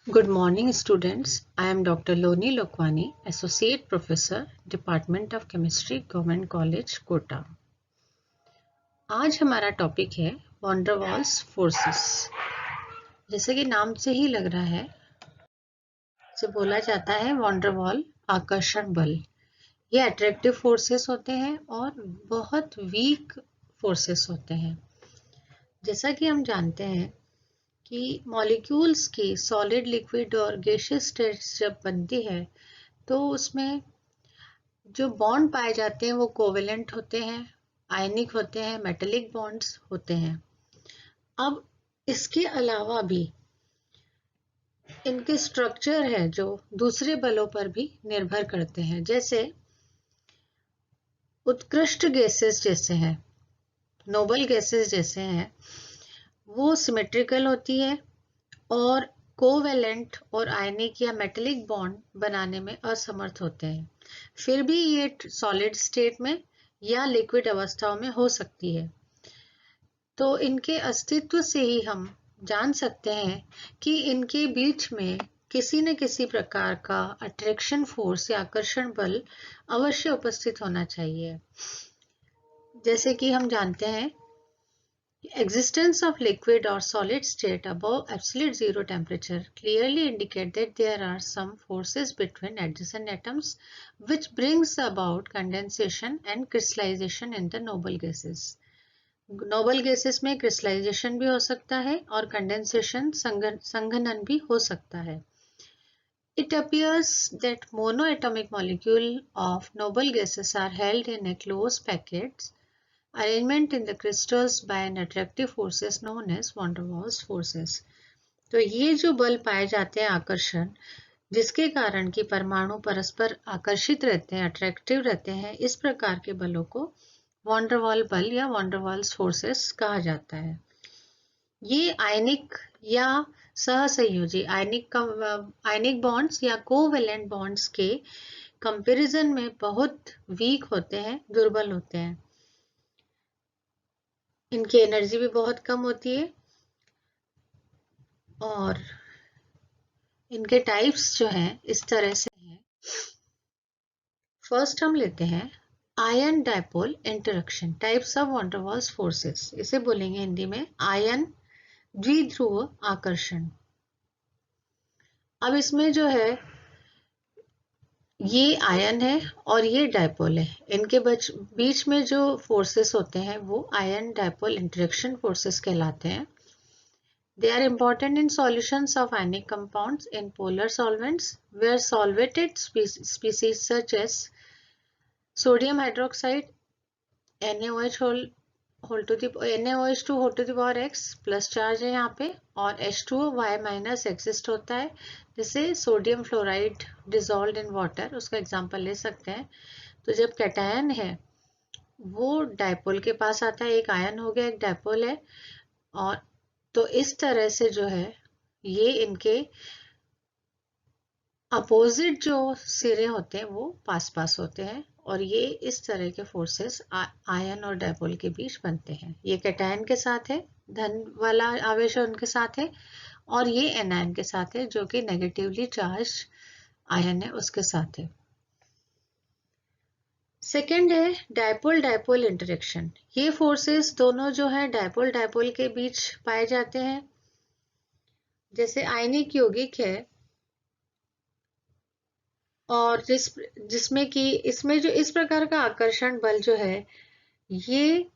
Good morning, students. I am Dr. Loni Lokwani, Associate Professor, Department of Chemistry, Government College, Kota. आज हमारा topic है von der Waals forces. जैसे कि नाम से ही लग रहा है, इसे बोला जाता है वॉन डर वाल आकर्षण बल। ये अट्रैक्टिव फोर्सेस होते हैं और बहुत वीक फोर्सेस होते हैं। जैसा कि हम जानते हैं कि मॉलिक्यूल्स की सॉलिड, लिक्विड और गैसियस स्टेट्स जब बनती है तो उसमें जो बॉन्ड पाए जाते हैं वो कोवेलेंट होते हैं, आयनिक होते हैं, मेटेलिक बॉन्ड्स होते हैं। अब इसके अलावा भी इनके स्ट्रक्चर है जो दूसरे बलों पर भी निर्भर करते हैं। जैसे उत्कृष्ट गैसेस जैसे हैं, नोबल गैसेस जैसे हैं, वो सिमेट्रिकल होती है और कोवेलेंट और आयनिक या मेटेलिक बॉन्ड बनाने में असमर्थ होते हैं। फिर भी ये सॉलिड स्टेट में या लिक्विड अवस्थाओं में हो सकती है। तो इनके अस्तित्व से ही हम जान सकते हैं कि इनके बीच में किसी न किसी प्रकार का अट्रैक्शन फोर्स या आकर्षण बल अवश्य उपस्थित होना चाहिए। जैसे कि हम जानते हैं existence of liquid or solid state above absolute zero temperature clearly indicate that there are some forces between adjacent atoms which brings about condensation and crystallization in the noble gases. Noble gases में crystallisation भी हो सकता है और condensation संघनन भी हो सकता है। It appears that monoatomic molecule of noble gases are held in a closed packets arrangement in the crystals by an attractive forces known as van der Waals forces. तो ये जो बल पाए जाते हैं आकर्षण, जिसके कारण कि परमाणु परस्पर आकर्षित रहते हैं, अट्रैक्टिव रहते हैं, इस प्रकार के बलों को वॉन डर वाल बल या वॉन डर वाल्स फोर्सेस कहा जाता है। ये आयनिक या सहसंयोजी आयनिक बॉन्ड्स या कोवेलेंट बॉन्ड्स के कंपैरिजन में बहुत वीक होते हैं, दुर्बल होते हैं। इनकी एनर्जी भी बहुत कम होती है और इनके टाइप्स जो हैं इस तरह से हैं। फर्स्ट हम लेते हैं ion dipole interaction, types of van der Waals forces. इसे बोलेंगे हिंदी में आयन द्विध्रुव आकर्षण। अब इसमें जो है ये आयन है और ये डायपोल है, इनके बीच में जो फोर्सेस होते हैं वो आयन डायपोल इंटरेक्शन फोर्सेस कहलाते हैं। They are important in solutions of ionic compounds in polar solvents where solvated species such as sodium hydroxide NaOH2 whole to the power x plus charge है यहाँ पे और H2O Y minus exist होता है। जैसे sodium fluoride dissolve in water, उसका example ले सकते हैं। तो जब कैटायन है वो डायपोल के पास आता है, एक आयन हो गया, एक डायपोल है, और तो इस तरह से जो है ये इनके अपोजिट जो सिरे होते हैं वो पास पास होते हैं और ये इस तरह के फोर्सेस आयन और डायपोल के बीच बनते हैं। ये कैटायन के साथ है, धन वाला आवेश उनके साथ है, और ये एनायन के साथ है जो कि नेगेटिवली चार्ज आयन है उसके साथ है। सेकेंड है डायपोल डायपोल इंटरेक्शन। ये फोर्सेस दोनों जो है डायपोल डायपोल के बीच पाए जाते हैं। जैसे आयनिक यौगिक है और जिसमें कि इसमें जो इस प्रकार का आकर्षण बल जो है ये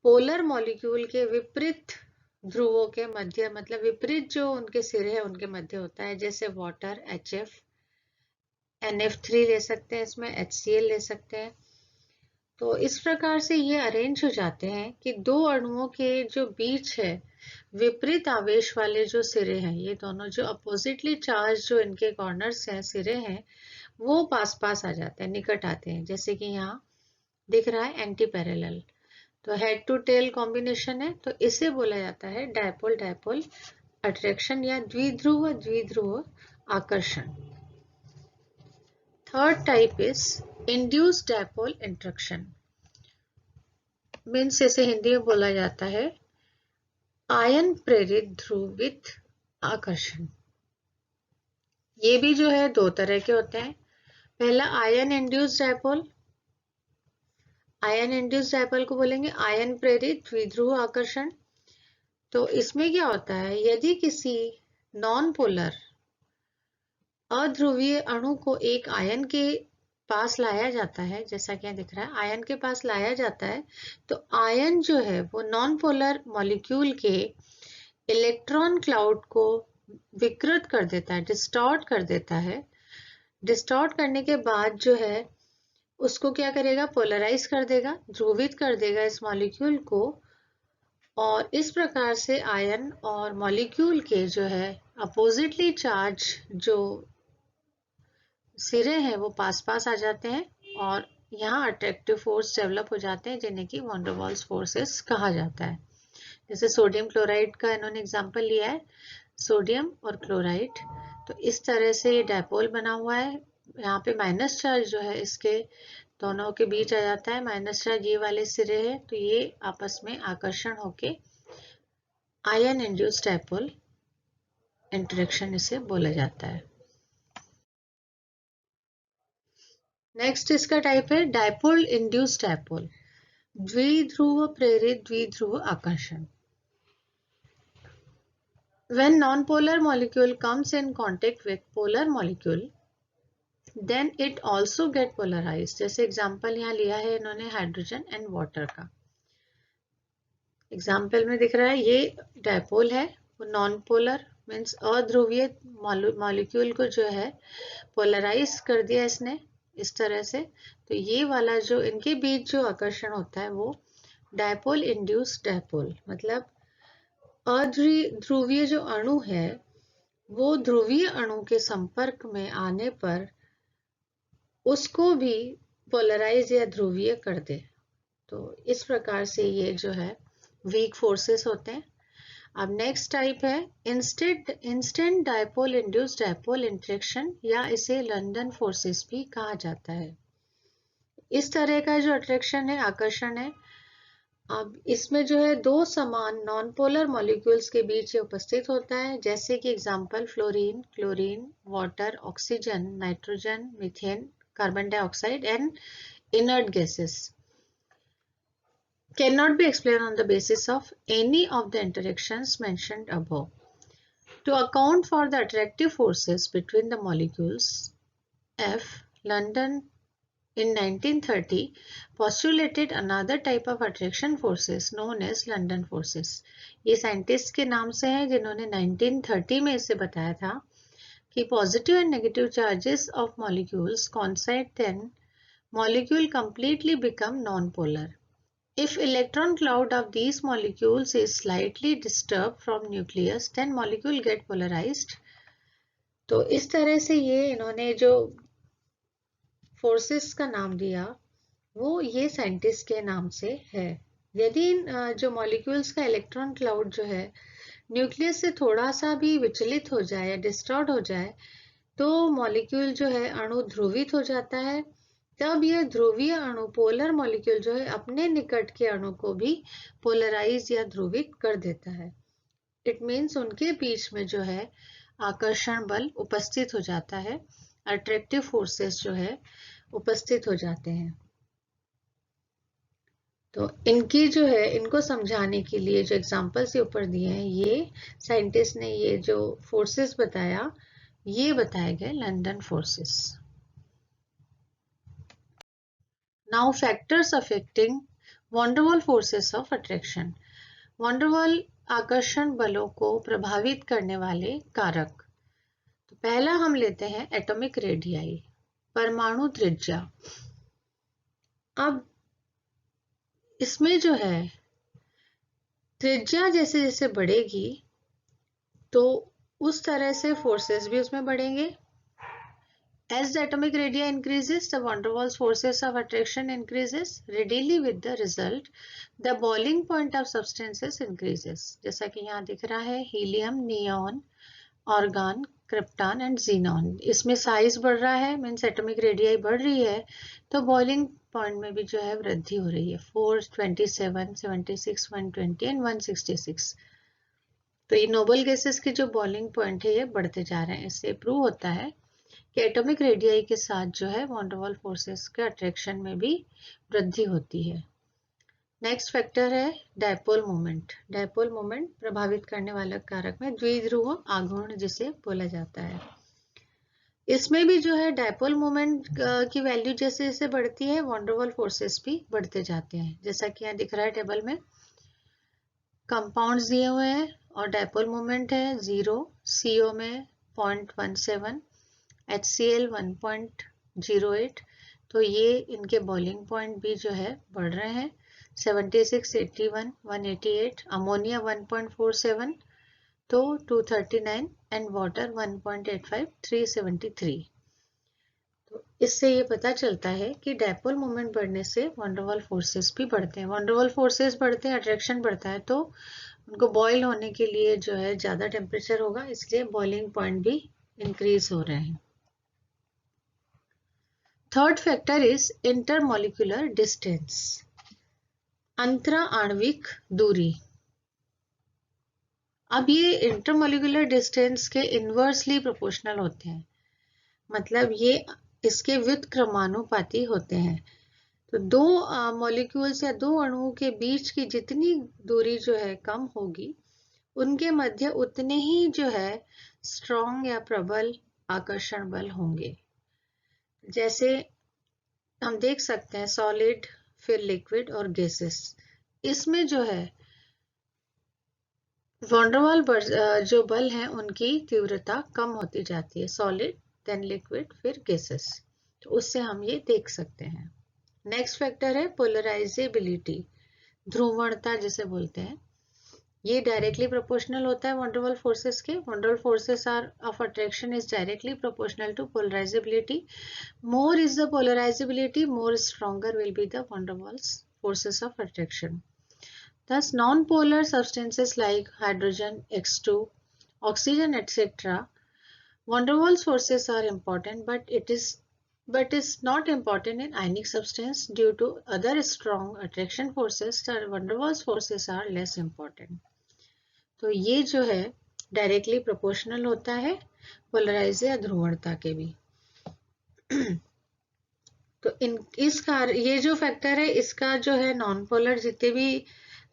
पोलर मॉलिक्यूल के विपरीत ध्रुवों के मध्य, मतलब विपरीत जो उनके सिरे हैं उनके मध्य होता है। जैसे वाटर HF NF3 ले सकते हैं, इसमें HCl ले सकते हैं। तो इस प्रकार से ये अरेंज हो जाते हैं कि दो अणुओं के जो बीच है विपरीत आवेश वाले जो सिरे हैं, ये दोनों जो अपोजिटली चार्ज जो इनके कॉर्नर्स हैं, सिरे हैं, वो पास पास आ जाते हैं, निकट आते हैं। जैसे कि यहाँ दिख रहा है एंटी पैरेलल। तो हेड टू टेल कॉम्बिनेशन है, तो इसे बोला जाता है डायपोल डायपोल अट्रैक्शन या द्विध्रुव द्विध्रुव आकर्षण। Third type is induced dipole interaction. Means इसे हिंदी में बोला जाता है आयन प्रेरित ध्रुवित आकर्षण। ये भी जो है दो तरह के होते हैं। पहला ion induced dipole. Ion induced dipole को बोलेंगे आयन प्रेरित द्विध्रुव आकर्षण। तो इसमें क्या होता है, यदि किसी नॉन पोलर अध्रुवीय अणु को एक आयन के पास लाया जाता है, जैसा कि यहाँ दिख रहा है आयन के पास लाया जाता है, तो आयन जो है वो नॉन पोलर मॉलिक्यूल के इलेक्ट्रॉन क्लाउड को विकृत कर देता है, डिस्टॉर्ट कर देता है। डिस्टॉर्ट करने के बाद जो है उसको क्या करेगा, पोलराइज कर देगा, ध्रुवित कर देगा इस मॉलिक्यूल को। और इस प्रकार से आयन और मॉलिक्यूल के जो है अपोजिटली चार्ज जो सिरे हैं वो पास पास आ जाते हैं और यहाँ अट्रैक्टिव फोर्स डेवलप हो जाते हैं, जिन्हें कि वॉन डेर वाल्स फोर्सेस कहा जाता है। जैसे सोडियम क्लोराइड का इन्होंने एग्जांपल लिया है, सोडियम और क्लोराइड। तो इस तरह से ये डायपोल बना हुआ है। यहाँ पे माइनस चार्ज जो है इसके दोनों के बीच आ जाता है, माइनस चार्ज ये वाले सिरे है, तो ये आपस में आकर्षण होके आयन इंड्यूस्ड डायपोल इंटरेक्शन इसे बोला जाता है। नेक्स्ट इसका टाइप है डायपोल इंड्यूस्ड डायपोल, द्विध्रुव प्रेरित द्विध्रुव आकर्षण। When non-polar molecule comes in contact with polar molecule, then it also get polarized. जैसे एग्जाम्पल यहाँ लिया है इन्होंने हाइड्रोजन एंड वाटर का। एग्जाम्पल में दिख रहा है ये डायपोल है, वो नॉन पोलर मीन्स अध्रुवीय मॉलिक्यूल को जो है पोलराइज कर दिया इसने इस तरह से। तो ये वाला जो इनके बीच जो आकर्षण होता है वो डायपोल इंड्यूस्ड डायपोल, मतलब अध्रुवीय जो अणु है वो ध्रुवीय अणु के संपर्क में आने पर उसको भी पोलराइज या ध्रुवीय कर दे। तो इस प्रकार से ये जो है वीक फोर्सेस होते हैं। अब नेक्स्ट टाइप है instant dipole induced dipole interaction, या इसे लंदन फोर्सेस भी कहा जाता है। इस तरह का जो अट्रैक्शन है, आकर्षण है, अब इसमें जो है दो समान नॉन पोलर मॉलिक्यूल्स के बीच उपस्थित होता है, जैसे कि example fluorine, chlorine, water, oxygen, nitrogen, methane, carbon dioxide and inert gases cannot be explained on the basis of any of the interactions mentioned above. To account for the attractive forces between the molecules, F. London in 1930 postulated another type of attraction forces known as London forces. ये scientist के नाम से है जिन्होंने 1930 में इसे बताया था कि positive and negative charges of molecules coincide, then molecule completely become non-polar. If electron cloud of these molecules is slightly disturbed from nucleus, then molecule get polarized. तो इस तरह से ये इन्होंने जो फोर्सेस का नाम दिया वो ये साइंटिस्ट के नाम से है। यदि जो मॉलिक्यूल्स का इलेक्ट्रॉन क्लाउड जो है न्यूक्लियस से थोड़ा सा भी विचलित हो जाए या डिस्टॉर्ट हो जाए तो मॉलिक्यूल जो है अणु ध्रुवित हो जाता है। तब यह ध्रुवीय अणु पोलर मॉलिक्यूल जो है अपने निकट के अणु को भी पोलराइज या ध्रुवित कर देता है। इट मीन्स उनके बीच में जो है आकर्षण बल उपस्थित हो जाता है, अट्रैक्टिव फोर्सेस जो है उपस्थित हो जाते हैं। तो इनकी जो है इनको समझाने के लिए जो एग्जांपल्स ऊपर दिए हैं, ये साइंटिस्ट ने ये जो फोर्सेस बताया ये बताए गए London forces. Now factors affecting van der Waals forces of attraction. Van der Waals आकर्षण बलों को प्रभावित करने वाले कारक। तो पहला हम लेते हैं एटॉमिक रेडियाई, परमाणु त्रिज्या। अब इसमें जो है त्रिज्या जैसे जैसे बढ़ेगी तो उस तरह से फोर्सेस भी उसमें बढ़ेंगे। As the atomic radii increases, the van der Waals forces of attraction increases. Readily with the result, the boiling point of substances increases. जैसा कि यहाँ दिख रहा है helium, neon, organ, krypton and xenon. इसमें साइज बढ़ रहा है, मीन्स एटॉमिक रेडियाई बढ़ रही है, तो बॉइलिंग पॉइंट में भी जो है वृद्धि हो रही है। 427, 76, 120 एंड 166। तो ये नोबल गैसेस के जो बॉइलिंग पॉइंट है ये बढ़ते जा रहे हैं। इससे प्रूव होता है कि एटॉमिक रेडियाई के साथ जो है वॉन डेर वाल्स फोर्सेस के अट्रैक्शन में भी वृद्धि होती है। नेक्स्ट फैक्टर है डायपोल मोमेंट। डायपोल मोमेंट प्रभावित करने वाला कारक में द्विध्रुव आघूर्ण जिसे बोला जाता है। इसमें भी जो है डायपोल मोमेंट की वैल्यू जैसे जैसे बढ़ती है वॉन डेर वाल्स फोर्सेस भी बढ़ते जाते हैं। जैसा कि यहाँ दिख रहा है टेबल में कंपाउंड्स दिए हुए हैं और डायपोल मोमेंट है 0, CO में 0.17, HCl 1.08। तो ये इनके बॉइलिंग पॉइंट भी जो है बढ़ रहे हैं 76, 81, 188, अमोनिया 1.47 तो 239 एंड वाटर 1.85, 373। तो इससे ये पता चलता है कि डायपोल मोमेंट बढ़ने से वॉन डेर वाल्स फोर्सेस भी बढ़ते हैं। वॉन डेर वाल्स फोर्सेस बढ़ते हैं, अट्रैक्शन बढ़ता है तो उनको बॉयल होने के लिए जो है ज़्यादा टेम्परेचर होगा, इसलिए बॉइलिंग पॉइंट भी इंक्रीज हो रहे हैं। Third factor is intermolecular distance, अंतरा आणविक दूरी। अब ये इंटरमॉलिक्यूलर डिस्टेंस के इन्वर्सली प्रोपोर्शनल होते हैं, मतलब ये इसके व्युत्क्रमानुपाती होते हैं। तो दो मॉलिक्यूल्स या दो अणुओं के बीच की जितनी दूरी जो है कम होगी उनके मध्य उतने ही जो है स्ट्रॉन्ग या प्रबल आकर्षण बल होंगे। जैसे हम देख सकते हैं सॉलिड, फिर लिक्विड और गैसेस, इसमें जो है वॉन डेर वाल्स जो बल हैं उनकी तीव्रता कम होती जाती है, सॉलिड देन लिक्विड फिर गैसेस। तो उससे हम ये देख सकते हैं। नेक्स्ट फैक्टर है पोलराइजेबिलिटी, ध्रुवणता जिसे बोलते हैं। ये डायरेक्टली प्रोपोर्शनल होता है वॉन डेर वाल्स फोर्सेस के। Van der Waals forces are of attraction is directly proportional to polarizability. More is the polarizability, more stronger will be the van der Waals forces of attraction. Thus, non-polar substances like hydrogen, X2, oxygen, etc. Van der Waals forces are important, but is not important in ionic substance due to other strong attraction forces. The van der Waals forces are less important. तो ये जो है directly proportional होता है polarise या ध्रुवणता के भी। तो ये जो फैक्टर है इसका जो है नॉन पोलर जितने भी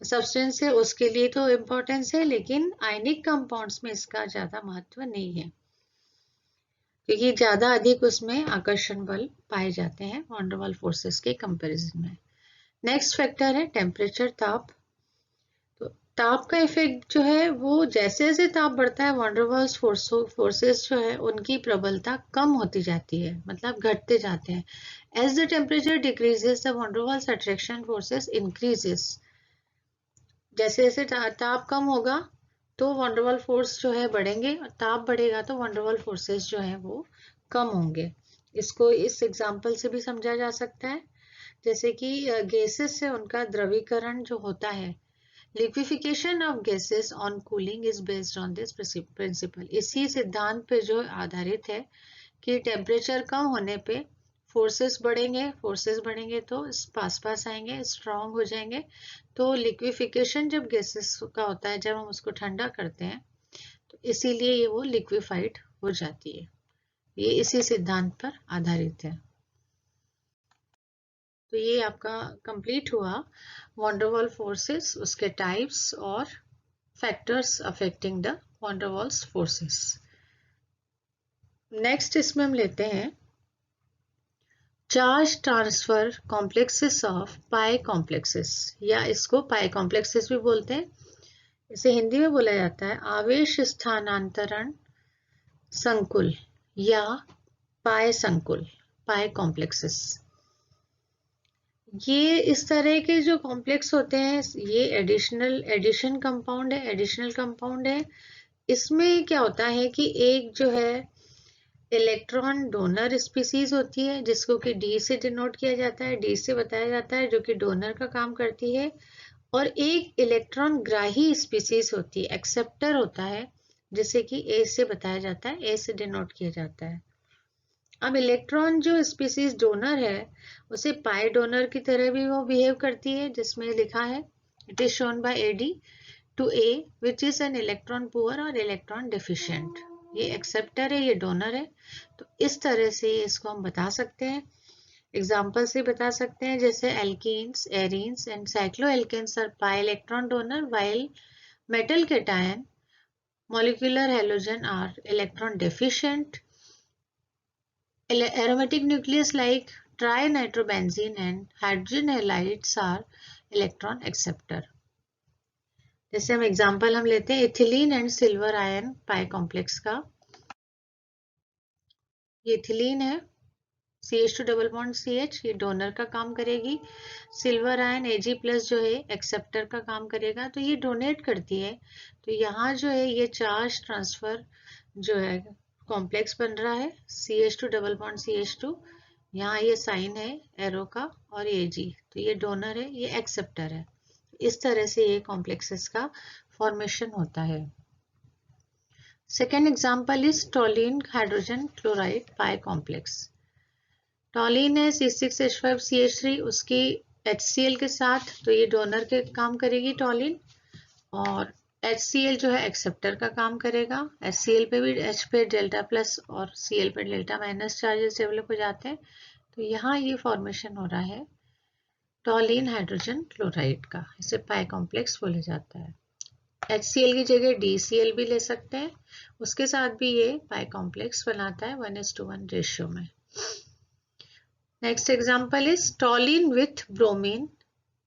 सब्सटेंस है उसके लिए तो इम्पोर्टेंस है, लेकिन आयनिक कंपाउंड्स में इसका ज्यादा महत्व नहीं है क्योंकि ज्यादा अधिक उसमें आकर्षण बल पाए जाते हैं वॉन डेर वाल्स फोर्सेस के कंपैरिजन में। नेक्स्ट फैक्टर है टेम्परेचर, ताप। तो ताप का इफेक्ट जो है वो जैसे जैसे ताप बढ़ता है वॉन डेर वाल्स फोर्सेस जो है उनकी प्रबलता कम होती जाती है, मतलब घटते जाते हैं। As the temperature decreases, the van der Waals attraction forces increases. जैसे जैसे ताप कम होगा तो van der Waals फोर्स जो है बढ़ेंगे और ताप बढ़ेगा तो van der Waals फोर्सेस जो है वो कम होंगे। इसको इस एग्जांपल से भी समझा जा सकता है, जैसे कि गैसेस से उनका द्रवीकरण जो होता है, liquefaction of gases on cooling is based on this principle. इसी सिद्धांत पे जो आधारित है कि टेम्परेचर कम होने पे फोर्सेस बढ़ेंगे तो पास पास आएंगे, स्ट्रॉन्ग हो जाएंगे। तो लिक्विफिकेशन जब गैसेस का होता है, जब हम उसको ठंडा करते हैं तो इसीलिए ये वो लिक्विफाइड हो जाती है। ये इसी सिद्धांत पर आधारित है। तो ये आपका कंप्लीट हुआ वॉन डेर वाल्स फोर्सेस, उसके टाइप्स और factors affecting the van der Waals forces. Next इसमें हम लेते हैं charge transfer complexes of pi complexes, या इसको पाई कॉम्प्लेक्सेस भी बोलते हैं। इसे हिंदी में बोला जाता है आवेश स्थानांतरण संकुल या पाई संकुल, पाई कॉम्प्लेक्सेस। ये इस तरह के जो कॉम्प्लेक्स होते हैं ये एडिशन कंपाउंड है। इसमें क्या होता है कि एक जो है इलेक्ट्रॉन डोनर स्पीसीज होती है जिसको कि डी से डिनोट किया जाता है, डी से बताया जाता है, जो कि डोनर का काम करती है। और एक इलेक्ट्रॉन ग्राही स्पीसीज होती है, एक्सेप्टर होता है, जिसे कि ए से बताया जाता है, ए से डिनोट किया जाता है। अब इलेक्ट्रॉन जो स्पीसीज डोनर है उसे पाई डोनर की तरह भी वो बिहेव करती है, जिसमें लिखा है it is shown by AD to A which is an electron poor or electron deficient. ये एक्सेप्टर है, ये डोनर है. तो इस तरह से इसको हम बता सकते हैं, एग्जाम्पल से बता सकते हैं. जैसे alkenes, arenes and cycloalkanes are pi electron donor while metal cation molecular halogen are electron deficient. Aromatic nucleus like trinitrobenzene and hydrogen halides are electron acceptor. जैसे हम एग्जांपल हम लेते हैं ethylene and silver ion pi complex का. ये ethylene है, CH2 double bond CH, ये donor का काम करेगी. सिल्वर आयन Ag+ जो है एक्सेप्टर का काम करेगा, तो ये डोनेट करती है. तो यहाँ जो है ये चार्ज ट्रांसफर जो है कॉम्प्लेक्स बन रहा है, CH2 डबल बॉन्ड CH2. यहाँ ये साइन है एरो का और Ag, तो ये डोनर है, ये एक्सेप्टर है. इस तरह से ये कॉम्प्लेक्सेस का फॉर्मेशन होता है. Second example is टोलीन hydrogen chloride pi complex. टोलीन है C6H5CH3 उसकी HCl के साथ, तो ये डोनर के काम करेगी टोलीन, और HCl जो है एक्सेप्टर का काम करेगा. HCl पे भी H पे डेल्टा प्लस और Cl पे डेल्टा माइनस चार्जेस डेवलप हो जाते हैं. तो यहाँ ये फॉर्मेशन हो रहा है टोलीन हाइड्रोजन क्लोराइड का, इसे पाई कॉम्प्लेक्स बोला जाता है. HCl की जगह DCl भी ले सकते हैं, उसके साथ भी ये पाई कॉम्प्लेक्स बनाता है 1:1 रेशियो में. Next example is toluene with bromine.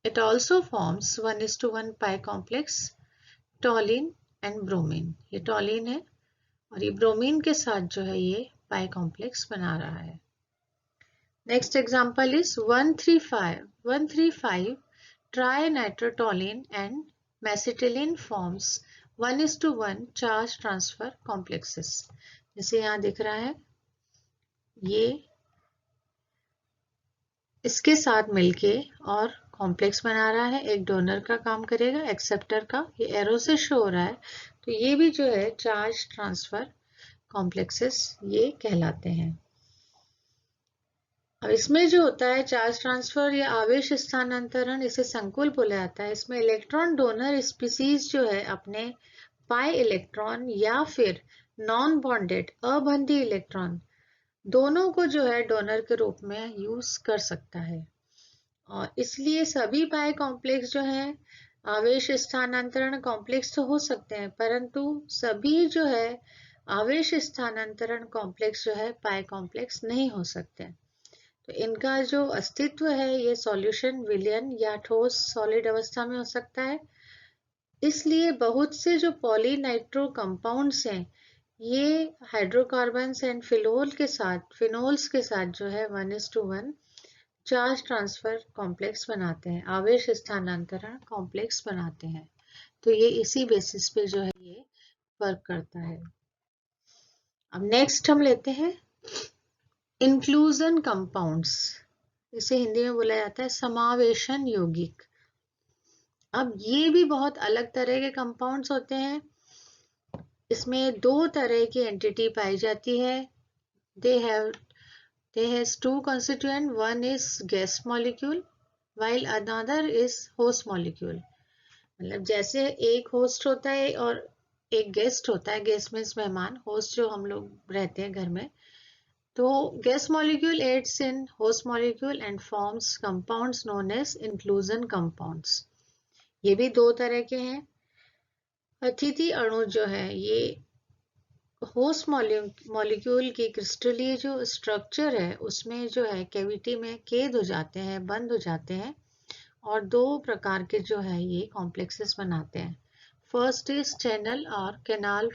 It also forms 1:1 pi complex. Toluene and bromine. ये toluene है और ये bromine के साथ जो है ये pi complex बना रहा है. Next example is 135 trinitrotoluene and mesitylene forms 1:1 charge transfer complexes. जैसे यहाँ दिख रहा है, ये इसके साथ मिलके और कॉम्प्लेक्स बना रहा है. एक डोनर का काम करेगा, एक्सेप्टर का, ये एरो से शो हो रहा है. तो ये भी जो है चार्ज ट्रांसफर कॉम्प्लेक्सेस ये कहलाते हैं. अब इसमें जो होता है चार्ज ट्रांसफर या आवेश स्थानांतरण, इसे संकुल बोला जाता है. इसमें इलेक्ट्रॉन डोनर स्पीसीज जो है अपने पाई इलेक्ट्रॉन या फिर नॉन बॉन्डेड अबंधी इलेक्ट्रॉन दोनों को जो है डोनर के रूप में यूज कर सकता है. और इसलिए सभी पाई कॉम्प्लेक्स जो है आवेश स्थानांतरण कॉम्प्लेक्स तो हो सकते हैं, परंतु सभी जो है आवेश स्थानांतरण कॉम्प्लेक्स जो है पाई कॉम्प्लेक्स नहीं हो सकते. तो इनका जो अस्तित्व है ये सॉल्यूशन विलयन या ठोस सॉलिड अवस्था में हो सकता है. इसलिए बहुत से जो पॉलीनाइट्रो कंपाउंड्स हैं ये हाइड्रोकार्बन्स एंड फिनोल्स के साथ जो है 1:1 चार्ज ट्रांसफर कॉम्प्लेक्स बनाते हैं, आवेश स्थानांतरण कॉम्प्लेक्स बनाते हैं. तो ये इसी बेसिस पे जो है ये वर्क करता है. अब नेक्स्ट हम लेते हैं इंक्लूजन कंपाउंड्स. इसे हिंदी में बोला जाता है समावेशन यौगिक. अब ये भी बहुत अलग तरह के कंपाउंड्स होते हैं. इसमें दो तरह की एंटिटी पाई जाती है. They has two constituent. One is gas molecule while another is host molecule. मतलब जैसे एक होस्ट होता है और एक गेस्ट होता है. गेस्ट मीन्स मेहमान, होस्ट जो हम लोग रहते हैं घर में. तो gas molecule aids in host molecule and forms compounds known as inclusion compounds. ये भी दो तरह के हैं. अतिथि अणु जो है ये होस्ट मॉलिक्यूल की क्रिस्टलीय जो स्ट्रक्चर है उसमें जो है कैविटी में कैद हो जाते हैं, बंद हो जाते हैं, और दो प्रकार के जो है ये कॉम्प्लेक्सेस बनाते हैं. फर्स्ट इज चैनल और कैनाल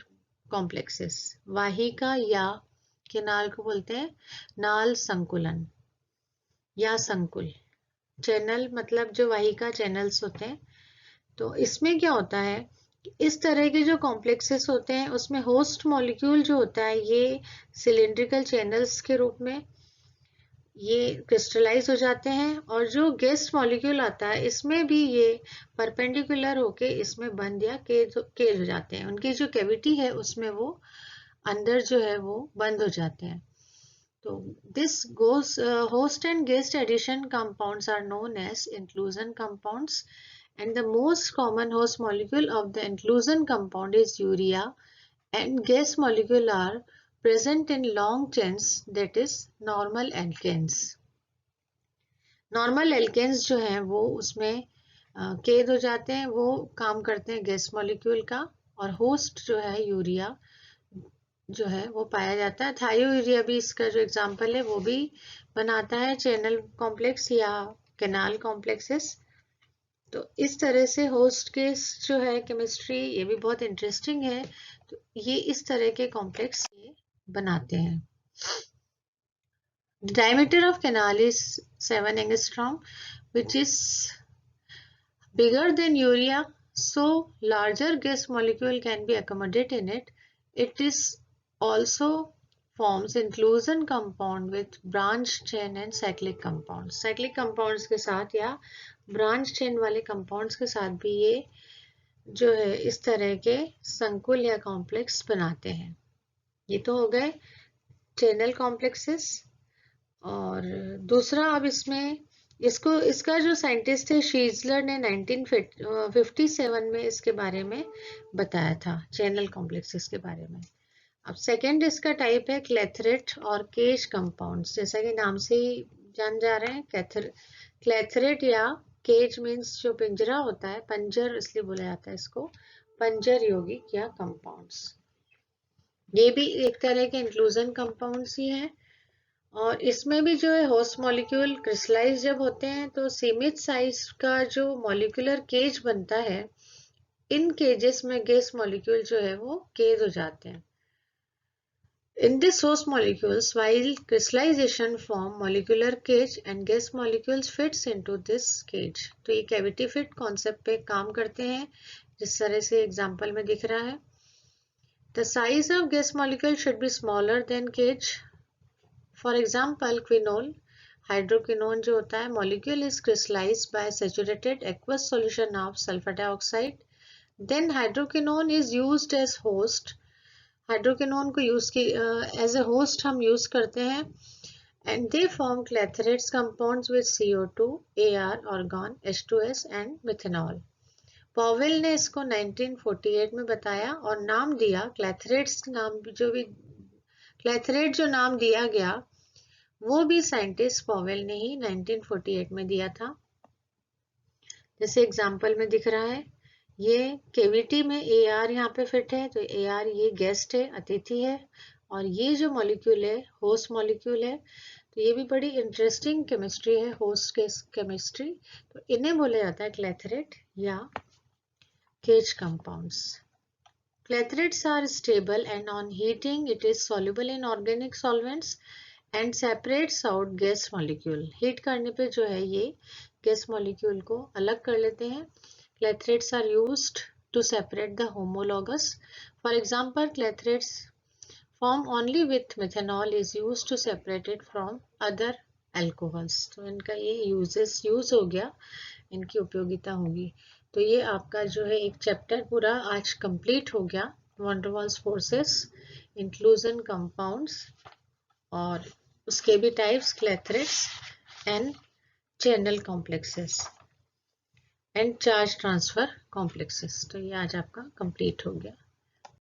कॉम्प्लेक्सेस. वाहिका या कैनाल को बोलते हैं नाल संकुलन या संकुल. चैनल मतलब जो वाहिका चैनल्स होते हैं. तो इसमें क्या होता है, इस तरह के जो कॉम्प्लेक्सेस होते हैं उसमें होस्ट मॉलिक्यूल जो होता है ये सिलिंड्रिकल चैनल्स के रूप में ये क्रिस्टलाइज हो जाते हैं, और जो गेस्ट मॉलिक्यूल आता है इसमें भी ये परपेंडिकुलर होके इसमें बंद या कैद हो जाते हैं. उनकी जो कैविटी है उसमें वो अंदर जो है वो बंद हो जाते हैं. तो this host and guest addition compounds are known as inclusion compounds. and the most common host molecule of the inclusion compound is urea, and guest molecule are present in long chains, that is normal alkanes. Normal alkanes जो हैं वो उसमें कैद हो जाते हैं, वो काम करते हैं गेस्ट मॉलिक्यूल का, और होस्ट जो है यूरिया जो है वो पाया जाता है। थायोयूरिया भी इसका जो एग्जांपल है वो भी बनाता है चैनल कॉम्प्लेक्स या कैनाल कॉम्प्लेक्सेस। तो इस तरह से होस्ट केस जो है केमिस्ट्री ये भी बहुत इंटरेस्टिंग है। तो ये इस तरह के कॉम्प्लेक्स ये बनाते हैं। The diameter of canal is 7 angstrom, which is bigger than urea, so larger gas molecule can be accommodated in it. It is also forms inclusion compound with branch chain and cyclic compounds. Cyclic compounds के साथ या branch chain वाले compounds के साथ भी ये जो है इस तरह के संकुल या कॉम्प्लेक्स बनाते हैं। ये तो हो गए चैनल कॉम्प्लेक्सेस। और दूसरा अब इसमें इसका जो साइंटिस्ट है शीजलर ने 1957 में इसके बारे में बताया था, चैनल कॉम्प्लेक्सेस के बारे में। अब सेकंड इसका टाइप है क्लेथरेट और केज कंपाउंड्स। जैसा कि नाम से ही जान जा रहे हैं, क्लेथरेट या केज मीन्स जो पिंजरा होता है, पंजर इसलिए बोला जाता है इसको, पंजर यौगिक या कंपाउंड्स। ये भी एक तरह के इंक्लूजन कंपाउंड्स ही है। और इसमें भी जो है होस्ट मॉलिक्यूल क्रिस्टलाइज जब होते हैं तो सीमित साइज का जो मॉलिक्यूलर केज बनता है, इन केजेस में गैस मॉलिक्यूल जो है वो कैद हो जाते हैं। In this host molecules, while crystallization form molecular cage and gas molecules fits into this cage. तो ये cavity fit concept पे काम करते हैं, जिस तरह से एग्जाम्पल में दिख रहा है। The size of gas molecule should be smaller than cage. For example, quinol, hydroquinone जो होता है, molecule is crystallized by saturated aqueous solution of sulfur dioxide. Then hydroquinone is used as host. Hydroquinone को as a host हम use करते हैं, and they form clathrates compounds with CO2, AR, argon, H2S and methanol. Powell ने इसको 1948 में बताया और नाम दिया क्लेथरेट्स। क्लेथरेट जो नाम दिया गया वो भी साइंटिस्ट पॉवेल ने ही 1948 में दिया था। जैसे एग्जाम्पल में दिख रहा है, ये केविटी में AR यहाँ पे फिट है, तो AR ये गेस्ट है, अतिथि है, और ये जो मॉलिक्यूल है होस्ट मॉलिक्यूल है। तो ये भी बड़ी इंटरेस्टिंग केमिस्ट्री है, होस्ट केमिस्ट्री। तो इन्हें बोला जाता है क्लेथरेट या cage compounds. Clathrates are stable and on heating it is soluble in organic solvents and separates out gas molecule. Heat करने पे जो है ये गैस मॉलिक्यूल को अलग कर लेते हैं। Clathrates are used to separate the homologous. For example, clathrates formed only with methanol is used to separate it from other alcohols. तो इनका ये यूज हो गया, इनकी उपयोगिता होगी। तो ये आपका जो है एक चैप्टर पूरा आज कंप्लीट हो गया, van der Waals forces, inclusion compounds और उसके भी types, clathrates and channel complexes and charge transfer complexes. तो ये आज आपका कंप्लीट हो गया।